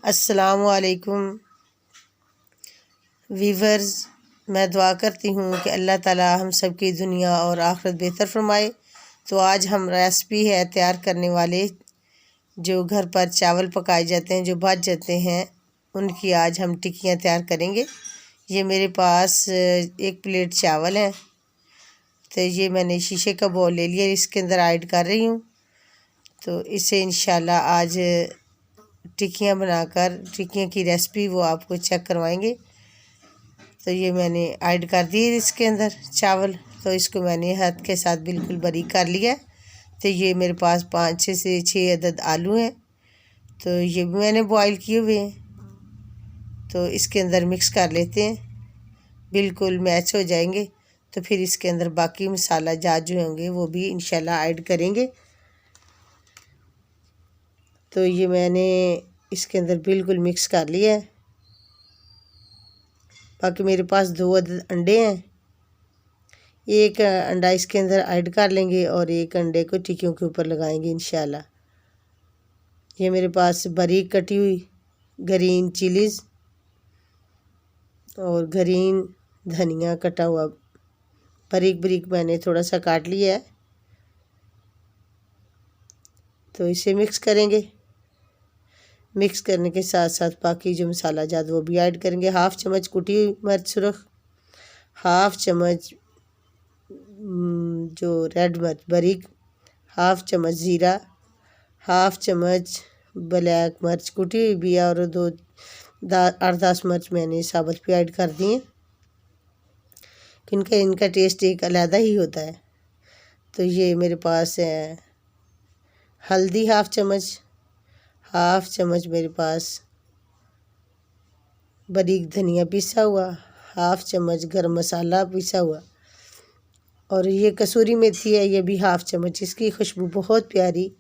अस्सलामुअलैकुम वीवर्स, मैं दुआ करती हूँ कि अल्लाह ताला हम सब की दुनिया और आखिरत बेहतर फरमाए। तो आज हम रेसिपी है तैयार करने वाले, जो घर पर चावल पकाए जाते हैं, जो बच जाते हैं, उनकी आज हम टिक्कियाँ तैयार करेंगे। ये मेरे पास 1 प्लेट चावल है, तो ये मैंने शीशे का बाउल ले लिया, इसके अंदर ऐड कर रही हूँ। तो इसे इंशाल्लाह आज टिक्कियाँ बनाकर टिक्कियाँ की रेसिपी वो आपको चेक करवाएंगे। तो ये मैंने ऐड कर दिए इसके अंदर चावल, तो इसको मैंने हाथ के साथ बिल्कुल बारीक कर लिया। तो ये मेरे पास 5 से 6 अदद आलू हैं, तो ये भी मैंने बॉईल किए हुए हैं। तो इसके अंदर मिक्स कर लेते हैं, बिल्कुल मैच हो जाएंगे। तो फिर इसके अंदर बाकी मसाला जात जो होंगे वो भी इंशाल्लाह ऐड करेंगे। तो ये मैंने इसके अंदर बिल्कुल मिक्स कर लिया है। बाकी मेरे पास 2 अदद अंडे हैं, एक अंडा इसके अंदर ऐड कर लेंगे और एक अंडे को टिक्कियों के ऊपर लगाएंगे इंशाल्लाह। ये मेरे पास बारीक कटी हुई ग्रीन चिलीज़ और ग्रीन धनिया कटा हुआ बारीक बारीक मैंने थोड़ा सा काट लिया है। तो इसे मिक्स करेंगे। मिक्स करने के साथ साथ बाकी जो मसाला जात वो भी ऐड करेंगे। 1/2 चम्मच कुटी हुई मिर्च सुरख, 1/2 चम्मच जो रेड मिर्च बारीक, 1/2 चम्मच ज़ीरा, 1/2 चम्मच ब्लैक मिर्च कुटी हुई भी है, और 8-10 मिर्च मैंने साबुत भी ऐड कर दिए। इनका टेस्ट एक अलग ही होता है। तो ये मेरे पास है हल्दी 1/2 चम्मच, 1/2 चम्मच मेरे पास बारीक धनिया पिसा हुआ, 1/2 चम्मच गरम मसाला पिसा हुआ, और ये कसूरी मेथी है, ये भी 1/2 चम्मच। इसकी खुशबू बहुत प्यारी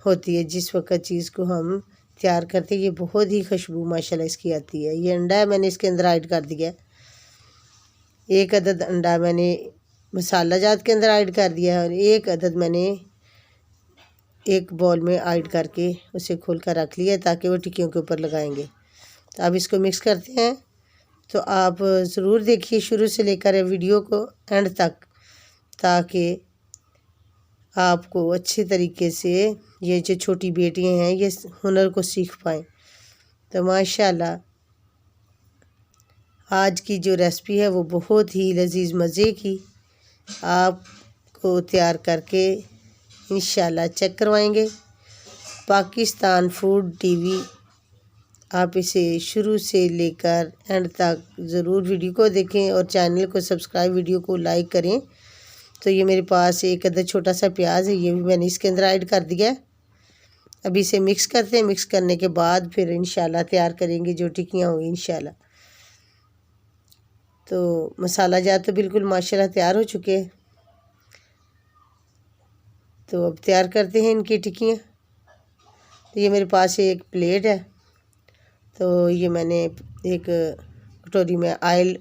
होती है जिस वक्त चीज़ को हम तैयार करते हैं, ये बहुत ही खुशबू माशाल्लाह इसकी आती है। ये अंडा है, मैंने इसके अंदर ऐड कर दिया। 1 अदद अंडा मैंने मसाला जात के अंदर ऐड कर दिया है, और 1 अदद मैंने एक बॉल में ऐड करके उसे खोल कर रख लिया ताकि वो टिक्कियों के ऊपर लगाएंगे। तो अब इसको मिक्स करते हैं। तो आप ज़रूर देखिए शुरू से लेकर वीडियो को एंड तक, ताकि आपको अच्छे तरीके से ये जो छोटी बेटियां हैं ये हुनर को सीख पाएँ। तो माशाल्लाह आज की जो रेसिपी है वो बहुत ही लजीज मज़े की आपको तैयार करके इंशाल्लाह चेक करवाएंगे। पाकिस्तान फूड टीवी, आप इसे शुरू से लेकर एंड तक ज़रूर वीडियो को देखें और चैनल को सब्सक्राइब, वीडियो को लाइक करें। तो ये मेरे पास 1 अदद छोटा सा प्याज है, ये भी मैंने इसके अंदर ऐड कर दिया है। अभी इसे मिक्स करते हैं। मिक्स करने के बाद फिर इंशाल्लाह तैयार करेंगे जो टिक्कियाँ होंगी इंशाल्लाह। तो मसाला जात तो बिल्कुल माशाल्लाह तैयार हो चुके हैं। तो अब तैयार करते हैं इनकी टिक्कियाँ। तो ये मेरे पास एक प्लेट है, तो ये मैंने एक कटोरी में ऑयल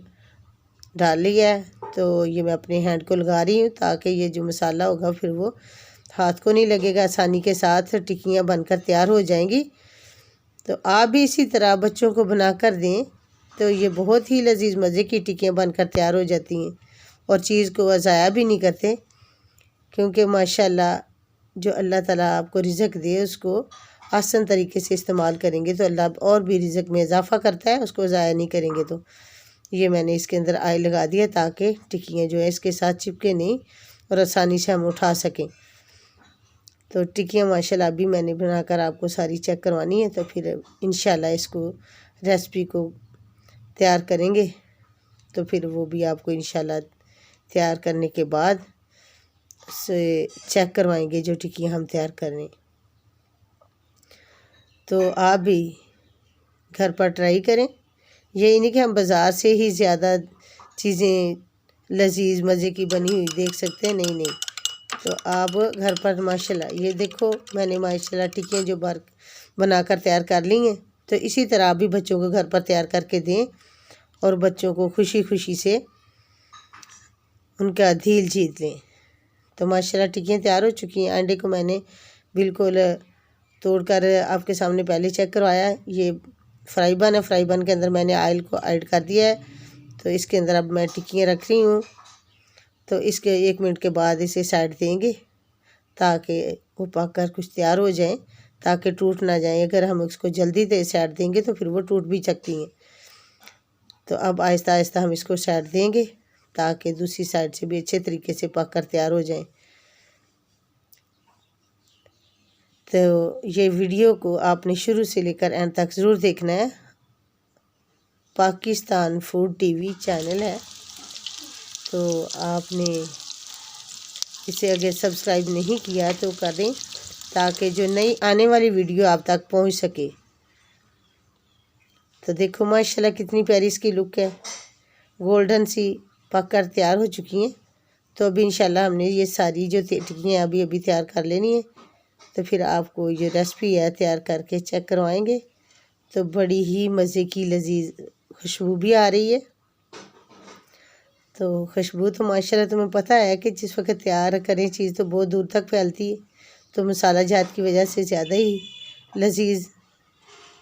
डाल लिया है। तो ये मैं अपने हैंड को लगा रही हूँ ताकि ये जो मसाला होगा फिर वो हाथ को नहीं लगेगा, आसानी के साथ टिक्कियाँ बनकर तैयार हो जाएंगी। तो आप भी इसी तरह बच्चों को बना कर दें, तो ये बहुत ही लजीज मज़े की टिक्कियाँ बनकर तैयार हो जाती हैं और चीज़ को ज़ाया भी नहीं करते, क्योंकि माशाल्लाह जो अल्लाह ताला आपको रिज़्क दे उसको आसान तरीके से इस्तेमाल करेंगे तो अल्लाह और भी रिज़्क में इजाफ़ा करता है, उसको ज़ाया नहीं करेंगे। तो ये मैंने इसके अंदर ऑयल लगा दिया ताकि टिक्कियाँ जो है इसके साथ चिपके नहीं और आसानी से हम उठा सकें। तो टिक्कियाँ माशाल्लाह अभी मैंने बनाकर आपको सारी चेक करवानी है, तो फिर इंशाल्लाह इसको रेसिपी को तैयार करेंगे। तो फिर वो भी आपको इंशाल्लाह तैयार करने के बाद से चेक करवाएंगे जो टिक्कियाँ हम तैयार कर रहे हैं। तो आप भी घर पर ट्राई करें। यही नहीं कि हम बाज़ार से ही ज़्यादा चीज़ें लजीज मज़े की बनी हुई देख सकते हैं, नहीं नहीं। तो आप घर पर माशाल्लाह ये देखो मैंने माशाल्लाह टिक्कियाँ जो बनाकर तैयार कर ली हैं। तो इसी तरह आप भी बच्चों को घर पर तैयार करके दें और बच्चों को खुशी खुशी से उनका दिल जीत लें। तो माशाल्लाह टिक्कियाँ तैयार हो चुकी हैं। अंडे को मैंने बिल्कुल तोड़कर आपके सामने पहले चेक करवाया। ये फ्राई पैन है, फ्राई पैन के अंदर मैंने ऑयल को ऐड कर दिया है। तो इसके अंदर अब मैं टिक्कियाँ रख रही हूँ। तो इसके 1 मिनट के बाद इसे साइड देंगे ताकि वो पक कर कुछ तैयार हो जाए, ताकि टूट ना जाए। अगर हम इसको जल्दी से साइड देंगे तो फिर वो टूट भी सकती हैं। तो अब आहिस्ता आहिस्ता हम इसको साइड देंगे ताकि दूसरी साइड से भी अच्छे तरीके से पक कर तैयार हो जाए। तो ये वीडियो को आपने शुरू से लेकर एंड तक ज़रूर देखना है। पाकिस्तान फूड टीवी चैनल है, तो आपने इसे अगर सब्सक्राइब नहीं किया तो कर दें ताकि जो नई आने वाली वीडियो आप तक पहुंच सके। तो देखो माशाल्लाह कितनी प्यारी इसकी लुक है, गोल्डन सी पक कर तैयार हो चुकी हैं। तो अभी इंशाल्लाह हमने ये सारी जो टिक्कियाँ अभी तैयार कर लेनी है। तो फिर आपको ये रेसिपी है तैयार करके चेक करवाएंगे। तो बड़ी ही मज़े की लजीज खुशबू भी आ रही है। तो खुशबू तो माशाल्लाह तुम्हें पता है कि जिस वक्त तैयार करें चीज़ तो बहुत दूर तक फैलती है। तो मसाला जात की वजह से ज़्यादा ही लजीज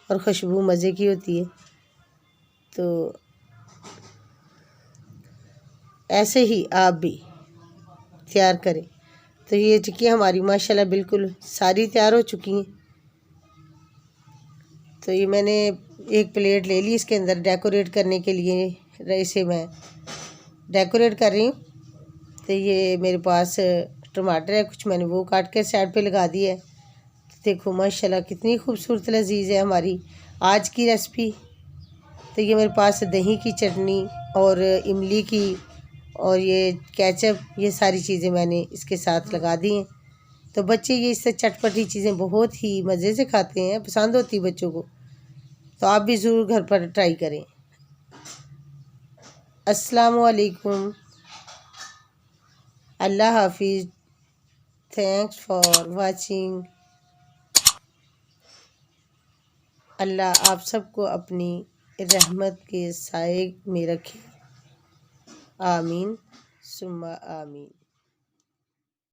और खुशबू मज़े की होती है। तो ऐसे ही आप भी तैयार करें। तो ये टिक्कियाँ हमारी माशाल्लाह बिल्कुल सारी तैयार हो चुकी हैं। तो ये मैंने एक प्लेट ले ली, इसके अंदर डेकोरेट करने के लिए इसे मैं डेकोरेट कर रही हूँ। तो ये मेरे पास टमाटर है, कुछ मैंने वो काट कर साइड पे लगा दिया है। तो देखो माशाल्लाह कितनी खूबसूरत लजीज है हमारी आज की रेसिपी। तो ये मेरे पास दही की चटनी और इमली की और ये केचप, ये सारी चीज़ें मैंने इसके साथ लगा दी हैं। तो बच्चे ये इससे चटपटी चीज़ें बहुत ही मज़े से खाते हैं, पसंद होती है बच्चों को। तो आप भी ज़रूर घर पर ट्राई करें। अस्सलाम वालेकुम, अल्लाह हाफिज़, थैंक्स फॉर वाचिंग। अल्लाह आप सबको अपनी रहमत के साए में रखे। आमीन सुम्मा आमीन।